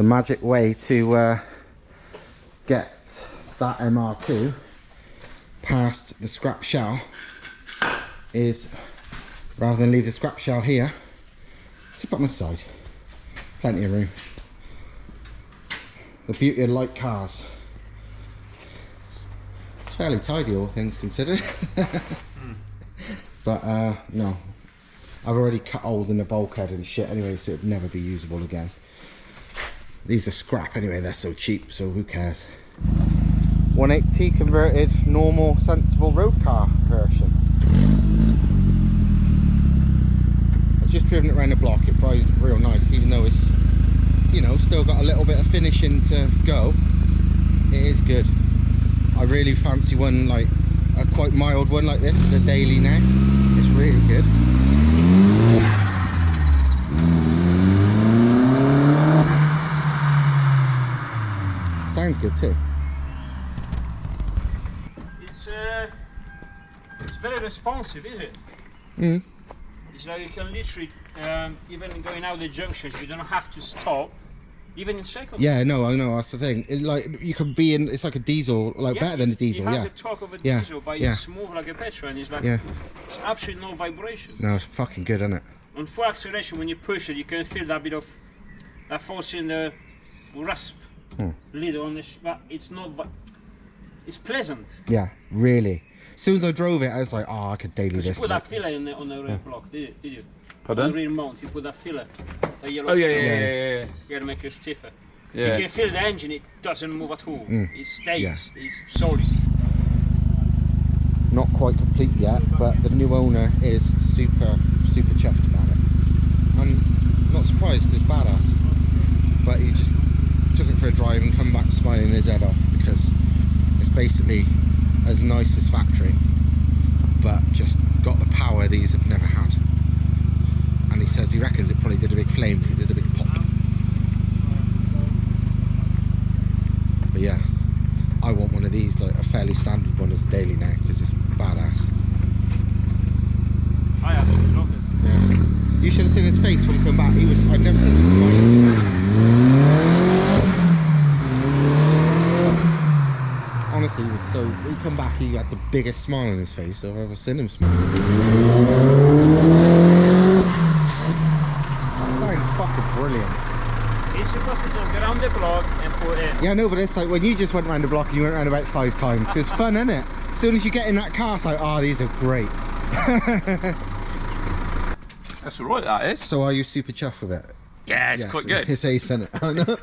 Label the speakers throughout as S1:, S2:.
S1: The magic way to get that MR2 past the scrap shell is, rather than leave the scrap shell here, tip up on the side. Plenty of room. The beauty of light cars. It's fairly tidy, all things considered. But no, I've already cut holes in the bulkhead and shit anyway, so it'd never be usable again. These are scrap anyway, they're so cheap, so who cares. 180 converted, normal, sensible road car version. I've just driven it around the block. It drives real nice, even though it's, you know, still got a little bit of finishing to go. It is good. I really fancy one, like a quite mild one like this as a daily now. It's really good. Sounds good too.
S2: It's very responsive, is it?
S1: Mm.
S2: It's like you can literally, even going out the junctions, you don't have to stop, even in seconds.
S1: Yeah, no, I know, that's the thing. It, like, you can be in, it's like a diesel, like
S2: yes,
S1: better than a diesel,
S2: it has
S1: yeah.
S2: the torque of a diesel, but it's smooth like a petrol, and it's like, it's absolutely no vibration.
S1: No, it's fucking good, isn't it?
S2: On full acceleration, when you push it, you can feel that bit of, that force in the rasp lid on the, but it's not, it's pleasant.
S1: Yeah, really. As soon as I drove it, I was like, oh, I could daily this.
S2: You put that filler on the rear block, did you?
S3: Pardon?
S2: On the rear mount, you put that filler. The yellow
S3: Oh,
S2: filler.
S3: yeah.
S2: You gotta make it stiffer.
S3: Yeah.
S2: You can feel the engine, it doesn't move at all. It stays,
S1: Yeah.
S2: it's solid.
S1: Not quite complete yet, but the new owner is super chuffed about it. I'm not surprised because it's badass. But he just took it for a drive and come back smiling his head off because it's basically as nice as factory, but just got the power these have never had. And he says he reckons it probably did a big flame, it did a big pop. But yeah, I want one of these, like a fairly standard one as a daily now, because it's badass.
S2: I absolutely love it.
S1: Yeah. You should have seen his face when he came back. I'd never seen him before. Honestly, he come back, he had the biggest smile on his face I've ever seen him smile. That sounds fucking brilliant.
S2: He's supposed to just get around the block and put in.
S1: Yeah, no, but it's like when you just went around the block and you went around about 5 times, because it's fun, isn't it? As soon as you get in that car, it's like, oh, these are great.
S3: That's alright, that is.
S1: So are you super chuffed with it?
S3: Yeah, it's quite good.
S1: It's ace, isn't it? I know.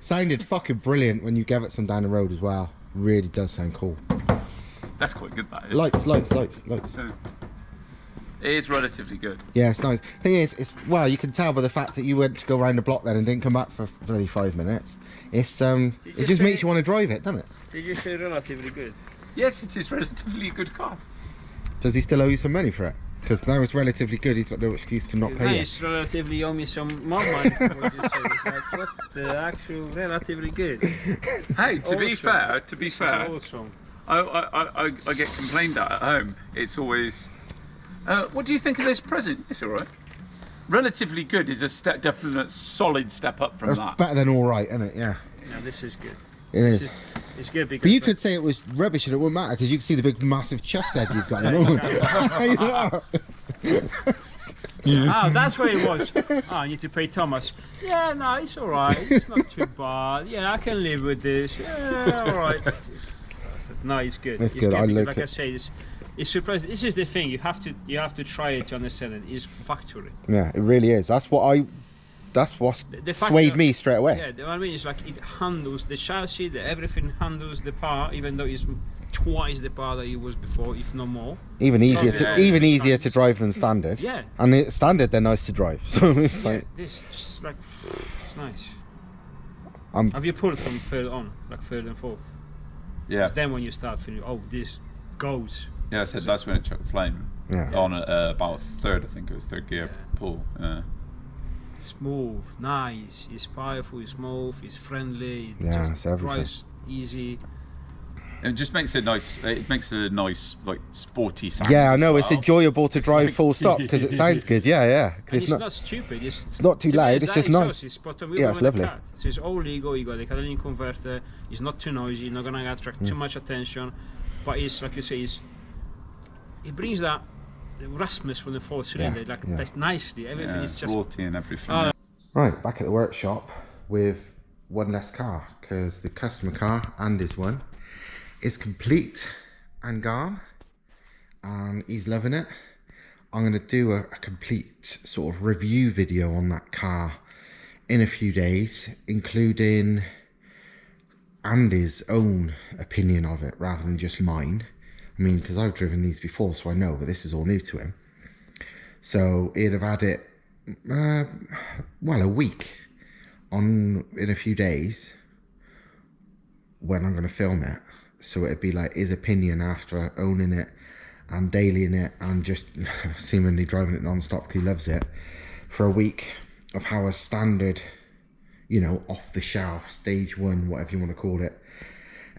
S1: Sounded fucking brilliant when you gave it some down the road as well. Really does sound cool.
S3: That's quite good, that is.
S1: Lights.
S3: It is relatively good.
S1: Yeah, it's nice. Thing is, it's, well, you can tell by the fact that you went to go around the block then and didn't come back for 35 minutes. It's it just makes you want to drive it, doesn't it?
S2: Did you say relatively good?
S3: Yes, it is relatively a good car.
S1: Does he still owe you some money for it? Because now it's relatively good, he's got no excuse to not pay you.
S2: He's relatively owe me some more money for what you said. It's like, what the actual relatively good?
S3: Hey, to be fair,
S2: Awesome.
S3: I get complained at home. It's always, what do you think of this present? It's alright. Relatively good is a definite solid step up from
S1: That's
S3: that.
S1: better than alright, isn't it? Yeah.
S2: Yeah, this is good.
S1: It is.
S2: It's good because.
S1: But you could say it was rubbish and it wouldn't matter because you can see the big massive chuff head you've got at the moment.
S2: Oh, that's what it was. Oh, I need to pay Thomas. Yeah, no, it's alright. It's not too bad. Yeah, I can live with this. Yeah, alright. No, it's good.
S1: It's good. I
S2: like I say, it's surprising. This is the thing. You have to try it to understand it. It's factory.
S1: Yeah, it really is. That's what swayed me straight away.
S2: Yeah, what I mean is like it handles the chassis, everything handles the power, even though it's twice the power that it was before, if not more.
S1: Even easier to drive than standard.
S2: Yeah.
S1: And standard, they're nice to drive. So it's like
S2: this just like it's nice.
S1: I'm
S2: Have you pulled from third on, like third and fourth?
S3: Yeah.
S2: It's then when you start feeling, oh, this goes.
S3: Yeah, I said that's when it chucked flame.
S1: Yeah.
S3: On about third, I think it was third gear pull.
S2: Smooth, nice. It's powerful. It's smooth. It's friendly. It
S1: Yeah,
S2: just
S1: it's everything.
S2: drives easy.
S3: It just makes it nice. It makes a nice, like, sporty sound.
S1: Yeah, I know.
S3: as
S1: It's
S3: well.
S1: enjoyable to drive
S3: like-
S1: full stop because it sounds good. Yeah, yeah. 'Cause
S2: And it's not stupid.
S1: it's not too
S2: to me,
S1: loud. It's
S2: that
S1: just
S2: exhaust
S1: nice.
S2: is spot on.
S1: Yeah, it's lovely.
S2: So it's all legal. You got the catalytic converter. It's not too noisy. Not gonna attract too much attention. But it's like you say, it brings that the raspness from the four cylinder that's nicely. Everything is just
S3: sporty and everything.
S1: Right, back at the workshop with one less car because the customer car, Andy's one, is complete and gone, and he's loving it. I'm going to do a complete sort of review video on that car in a few days, including Andy's own opinion of it rather than just mine. I mean, because I've driven these before, so I know, but this is all new to him. So he'd have had it, well, a week in a few days when I'm going to film it. So it'd be like his opinion after owning it and dailying it and just seemingly driving it non-stop because he loves it for a week, of how a standard, you know, off the shelf stage 1, whatever you want to call it,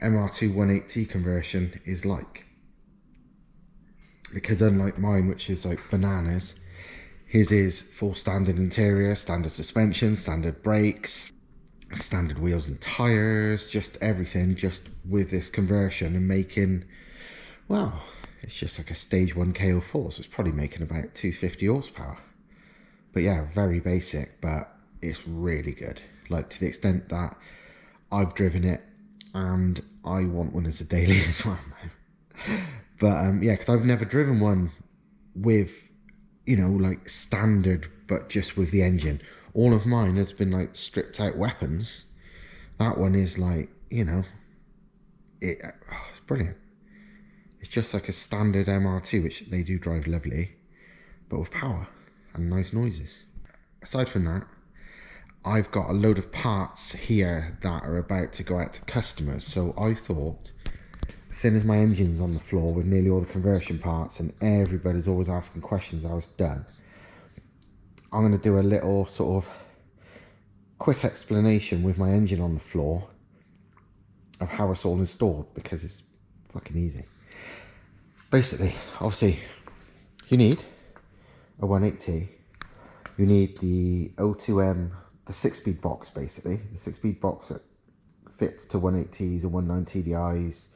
S1: MR2 180 conversion is like. Because unlike mine, which is like bananas, his is full standard interior, standard suspension, standard brakes, standard wheels and tires, just everything, just with this conversion and making, well, it's just like a stage 1 KO4, so it's probably making about 250 horsepower. But yeah, very basic, but it's really good. Like, to the extent that I've driven it and I want one as a daily as well now. But yeah, because I've never driven one with, you know, like standard, but just with the engine. All of mine has been like stripped out weapons. That one is like, you know, it's brilliant. It's just like a standard MR2, which they do drive lovely, but with power and nice noises. Aside from that, I've got a load of parts here that are about to go out to customers. So I thought, seeing as my engine's on the floor with nearly all the conversion parts and everybody's always asking questions how it's done, I'm going to do a little sort of quick explanation with my engine on the floor of how it's all installed, because it's fucking easy. Basically, obviously, you need a 180, you need the O2M, the 6-speed box basically, the 6-speed box that fits to 180s and 190 TDIs,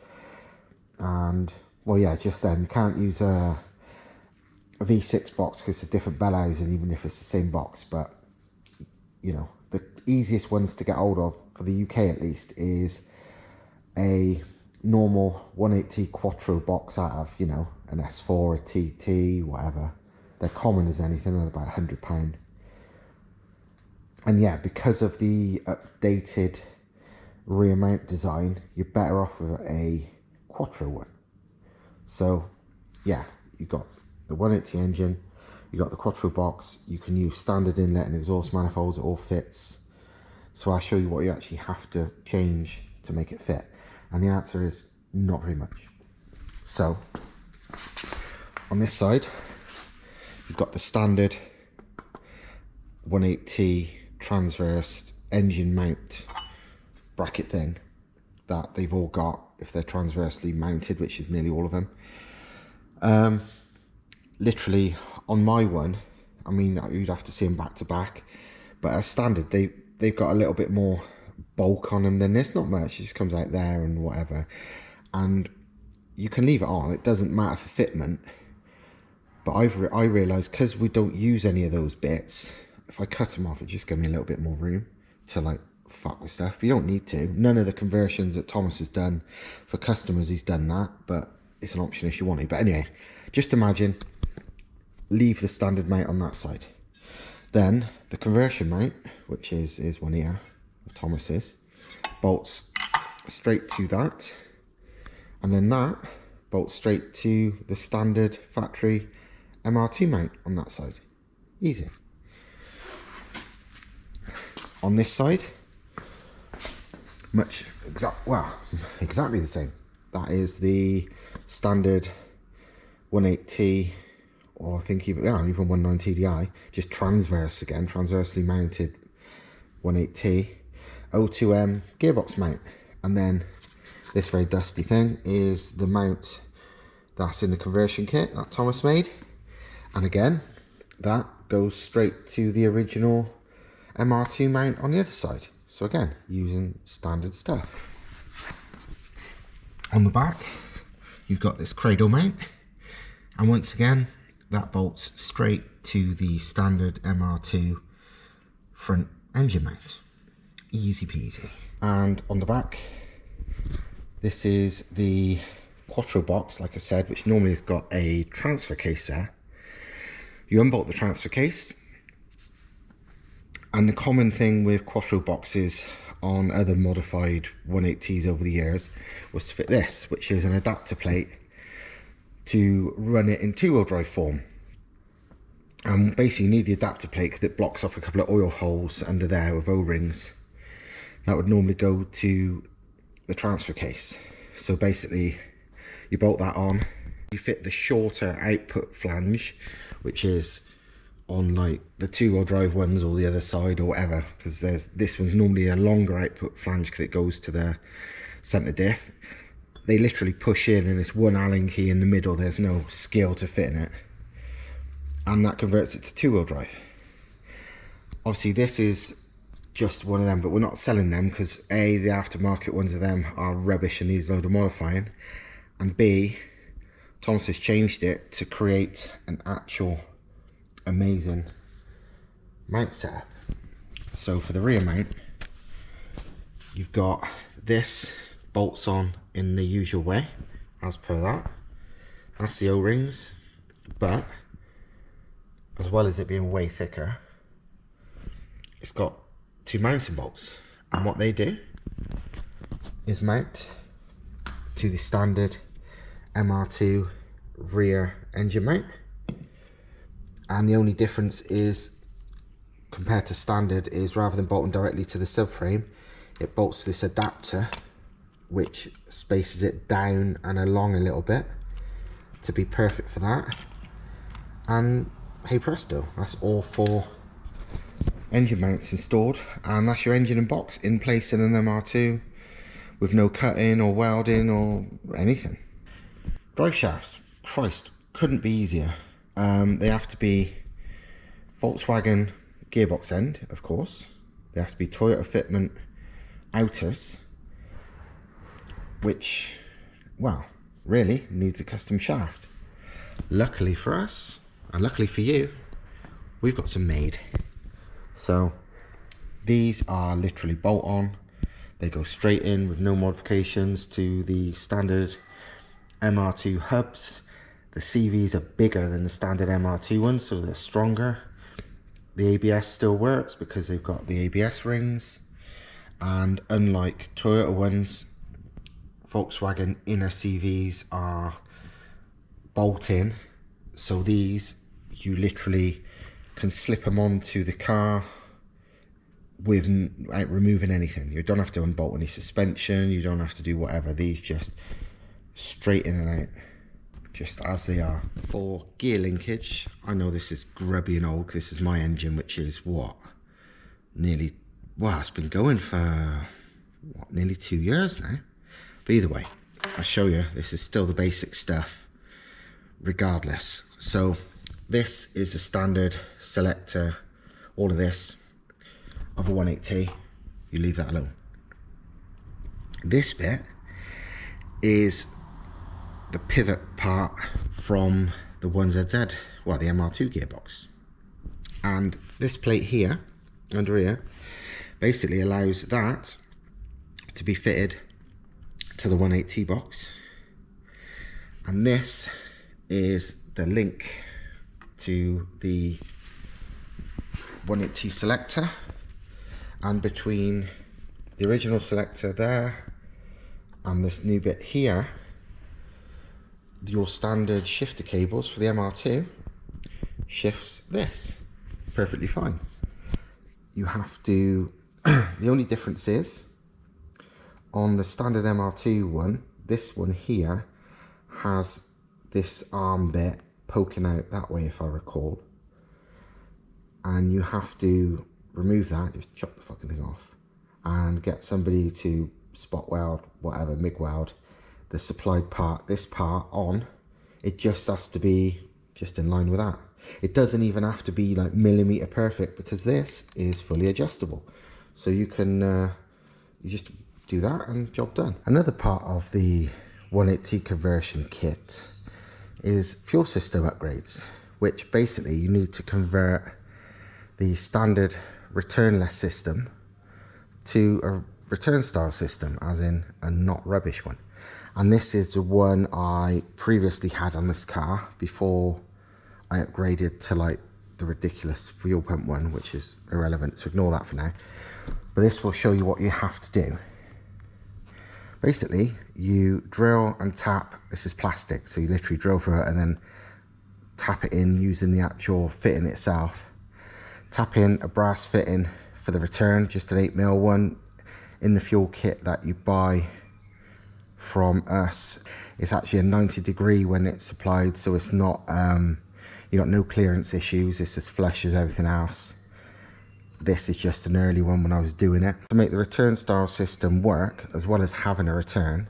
S1: and, well yeah, just them. You can't use a V6 box because it's a different bell housing, even if it's the same box. But you know, the easiest ones to get hold of, for the UK at least, is a normal 180 Quattro box out of, you know, an S4, a TT, whatever. They're common as anything, they're about £100. And yeah, because of the updated rear mount design, you're better off with a Quattro one. So yeah, you got the 180 engine, you got the Quattro box, you can use standard inlet and exhaust manifolds, it all fits. So I'll show you what you actually have to change to make it fit. And the answer is not very much. So on this side, you've got the standard 180 transverse engine mount bracket thing that they've all got if they're transversely mounted, which is nearly all of them. Literally on my one, I mean, you'd have to see them back to back, but as standard, they've got a little bit more bulk on them than this. Not much, it just comes out there and whatever, and you can leave it on, it doesn't matter for fitment. But I realised, because we don't use any of those bits, if I cut them off, it just gives me a little bit more room to like fuck with stuff. But you don't need to. None of the conversions that Thomas has done for customers, he's done that, but it's an option if you want to. But anyway, just imagine, leave the standard mount on that side. Then the conversion mount, which is one here of Thomas's, bolts straight to that, and then that bolts straight to the standard factory MR2 mount on that side. Easy. On this side, exactly the same. That is the standard 180, or I think even 190 TDI, just transverse again, transversely mounted 180 O2M gearbox mount. And then this very dusty thing is the mount that's in the conversion kit that Thomas made. And again, that goes straight to the original MR2 mount on the other side. So again, using standard stuff. On the back, you've got this cradle mount. And once again, that bolts straight to the standard MR2 front engine mount. Easy peasy. And on the back, this is the Quattro box, like I said, which normally has got a transfer case there. You unbolt the transfer case, and the common thing with Quattro boxes on other modified 180s over the years was to fit this, which is an adapter plate to run it in two-wheel drive form. And basically you need the adapter plate because it blocks off a couple of oil holes under there with O-rings that would normally go to the transfer case. So basically you bolt that on, you fit the shorter output flange, which is on like the two-wheel drive ones or the other side or whatever, because this one's normally a longer output flange because it goes to the center diff. They literally push in and it's one Allen key in the middle, there's no skill to fit in it, and that converts it to two-wheel drive. Obviously this is just one of them, but we're not selling them because A, the aftermarket ones of them are rubbish and needs a load of modifying, and B, Thomas has changed it to create an actual amazing mount setup. So for the rear mount, you've got this bolts on in the usual way, as per that. That's the O-rings, but as well as it being way thicker, it's got two mounting bolts, and what they do is mount to the standard MR2 rear engine mount. And the only difference is, compared to standard, is rather than bolting directly to the subframe, it bolts this adapter which spaces it down and along a little bit to be perfect for that. And hey presto, that's all 4 engine mounts installed, and that's your engine and box in place in an MR2 with no cutting or welding or anything. Drive shafts, Christ, couldn't be easier. They have to be Volkswagen gearbox end, of course. They have to be Toyota fitment outers, which, well, really needs a custom shaft. Luckily for us, and luckily for you, we've got some made. So these are literally bolt on. They go straight in with no modifications to the standard MR2 hubs. The CVs are bigger than the standard MR2 ones, so they're stronger. The ABS still works because they've got the ABS rings, and unlike Toyota ones, Volkswagen inner CVs are bolt-in, so these you literally can slip them onto the car without removing anything. You don't have to unbolt any suspension, you don't have to do whatever. These just straight in and out, just as they are. For gear linkage, I know this is grubby and old. This is my engine, which is what, nearly, well, it's been going for what, nearly 2 years now. But either way, I'll show you, this is still the basic stuff regardless. So this is a standard selector, all of this of a 180, you leave that alone. This bit is the pivot part from the 1ZZ, well, the MR2 gearbox. And this plate here, under here, basically allows that to be fitted to the 180 box. And this is the link to the 180 selector, and between the original selector there and this new bit here, your standard shifter cables for the MR2 shifts this perfectly fine. You have to, the only difference is on the standard MR2 one, this one here has this arm bit poking out that way, if I recall, and you have to remove that, just chop the fucking thing off and get somebody to spot weld, whatever, MIG weld, the supplied part, this part on, it just has to be just in line with that. It doesn't even have to be like millimeter perfect, because this is fully adjustable. So you can, you just do that and job done. Another part of the 180 conversion kit is fuel system upgrades, which basically you need to convert the standard returnless system to a return style system, as in a not rubbish one. And this is the one I previously had on this car before I upgraded to like the ridiculous fuel pump one, which is irrelevant, so ignore that for now. But this will show you what you have to do. Basically, you drill and tap. This is plastic, so you literally drill through it and then tap it in using the actual fitting itself. Tap in a brass fitting for the return, just an 8mm one in the fuel kit that you buy from us. It's actually a 90° when it's supplied, so it's not, you got no clearance issues. It's as flush as everything else. This is just an early one when I was doing it. To make the return style system work, as well as having a return,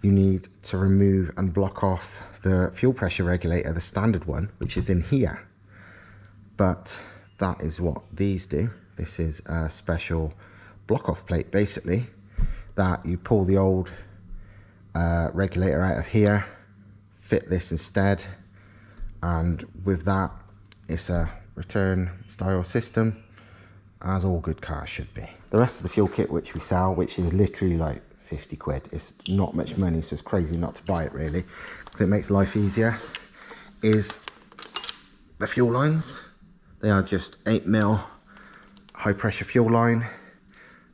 S1: you need to remove and block off the fuel pressure regulator, the standard one, which is in here. But that is what these do. This is a special block off plate, basically, that you pull the old regulator out of here, fit this instead, and with that, it's a return style system, as all good cars should be. The rest of the fuel kit which we sell, which is literally like 50 quid, it's not much money, so it's crazy not to buy it really, because it makes life easier, is the fuel lines. They are just 8mm high pressure fuel line,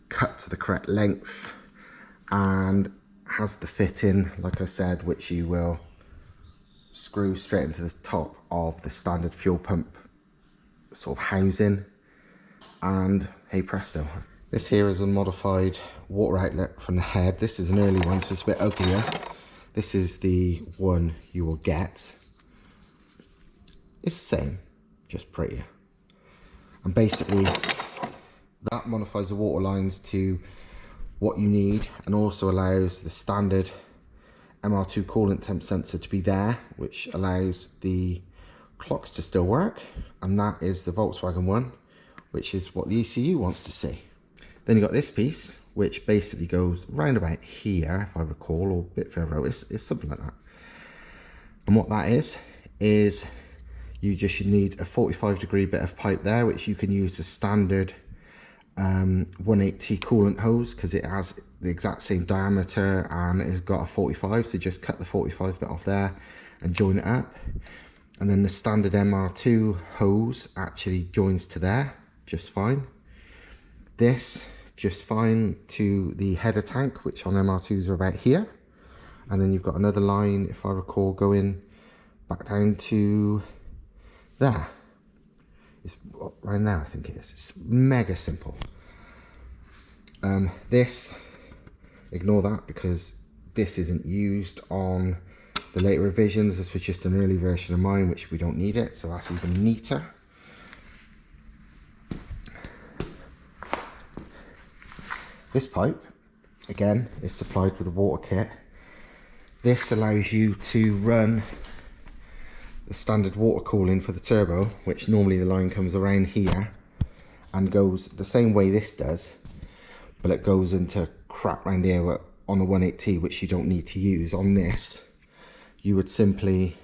S1: cut to the correct length, and has the fitting, like I said, which you will screw straight into the top of the standard fuel pump sort of housing, and hey presto. This here is a modified water outlet from the head. This is an early one, so it's a bit uglier. This is the one you will get. It's the same, just prettier. And basically that modifies the water lines to what you need, and also allows the standard MR2 coolant temp sensor to be there, which allows the clocks to still work. And that is the Volkswagen one, which is what the ECU wants to see. Then you got this piece, which basically goes round about here, if I recall, or a bit further out. It's something like that. And what that is you just need a 45° bit of pipe there, which you can use the standard 180 coolant hose, because it has the exact same diameter and it's got a 45, so just cut the 45 bit off there and join it up. And then the standard MR2 hose actually joins to there just fine. This just fine to the header tank, which on MR2s are about here. And then you've got another line, if I recall, going back down to there. It's right now, I think it is. It's mega simple. This, ignore that, because this isn't used on the later revisions. This was just an early version of mine, which we don't need it, so that's even neater. This pipe, again, is supplied with a water kit. This allows you to run the standard water cooling for the turbo, which normally the line comes around here and goes the same way this does, but it goes into crap round here on the 180, which you don't need to use. On this, you would simply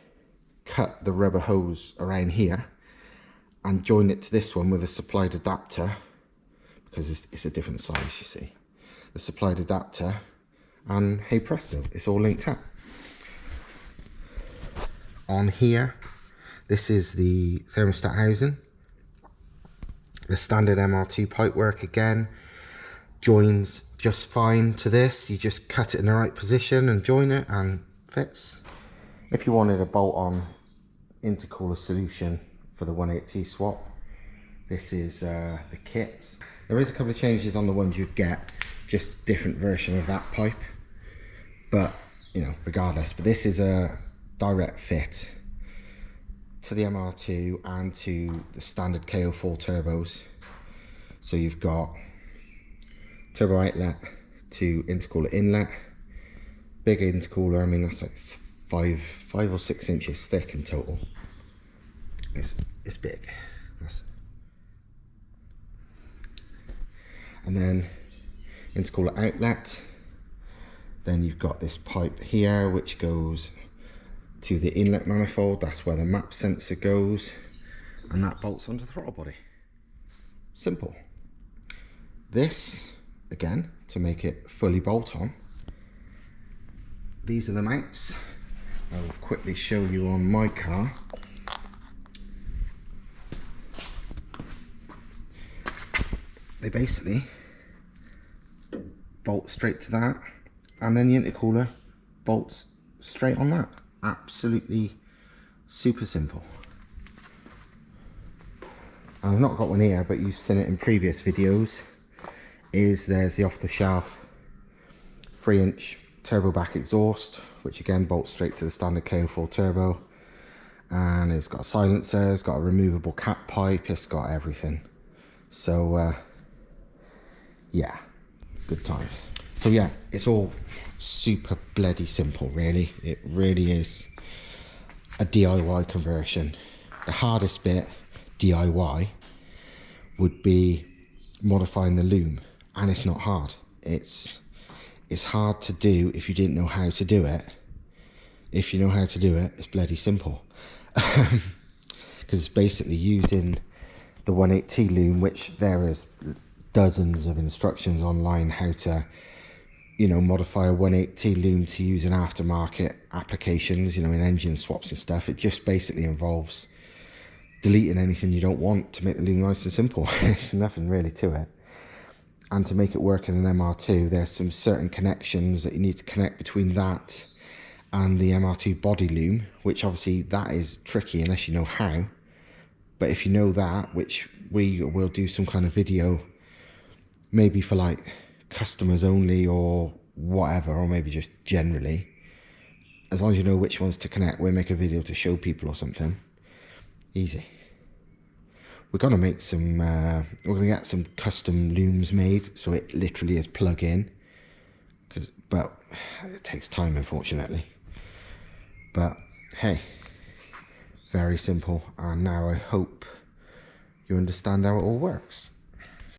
S1: cut the rubber hose around here and join it to this one with a supplied adapter, because it's a different size, you see. The supplied adapter, and hey presto, it's all linked up. On here, this is the thermostat housing. The standard MR2 pipework again joins just fine to this. You just cut it in the right position and join it and fits. If you wanted a bolt-on intercooler solution for the 180 swap, this is the kit. There is a couple of changes on the ones you'd get, just different version of that pipe, but you know, regardless. But this is a direct fit to the MR2 and to the standard KO4 turbos. So you've got turbo outlet to intercooler inlet. Big intercooler, I mean that's like 5 or 6 inches thick in total. It's big. And then intercooler outlet. Then you've got this pipe here which goes to the inlet manifold. That's where the map sensor goes, and that bolts onto the throttle body. Simple. This, again, to make it fully bolt on, these are the mounts. I will quickly show you on my car. They basically bolt straight to that, and then the intercooler bolts straight on that. Absolutely super simple. I've not got one here, but you've seen it in previous videos. There's the off-the-shelf 3-inch turbo back exhaust, which again bolts straight to the standard KO4 turbo, and it's got a silencer, it's got a removable cap pipe, it's got everything. So yeah, good times. So yeah, it's all super bloody simple, really. It really is a DIY conversion. The hardest bit, DIY, would be modifying the loom, and it's not hard. It's hard to do if you didn't know how to do it. If you know how to do it, it's bloody simple. Because it's basically using the 180T loom, which there is dozens of instructions online how to, you know, modify a 180T loom to use in aftermarket applications, you know, in engine swaps and stuff. It just basically involves deleting anything you don't want to make the loom nice and simple. There's nothing really to it. And to make it work in an MR2, there's some certain connections that you need to connect between that and the MR2 body loom, which obviously that is tricky unless you know how. But if you know that, which we will do some kind of video, maybe for like customers only or whatever, or maybe just generally, as long as you know which ones to connect, we'll make a video to show people or something. Easy. We're gonna make some we're gonna get some custom looms made, so it literally is plug in, but it takes time, unfortunately. But hey, very simple, and now I hope you understand how it all works.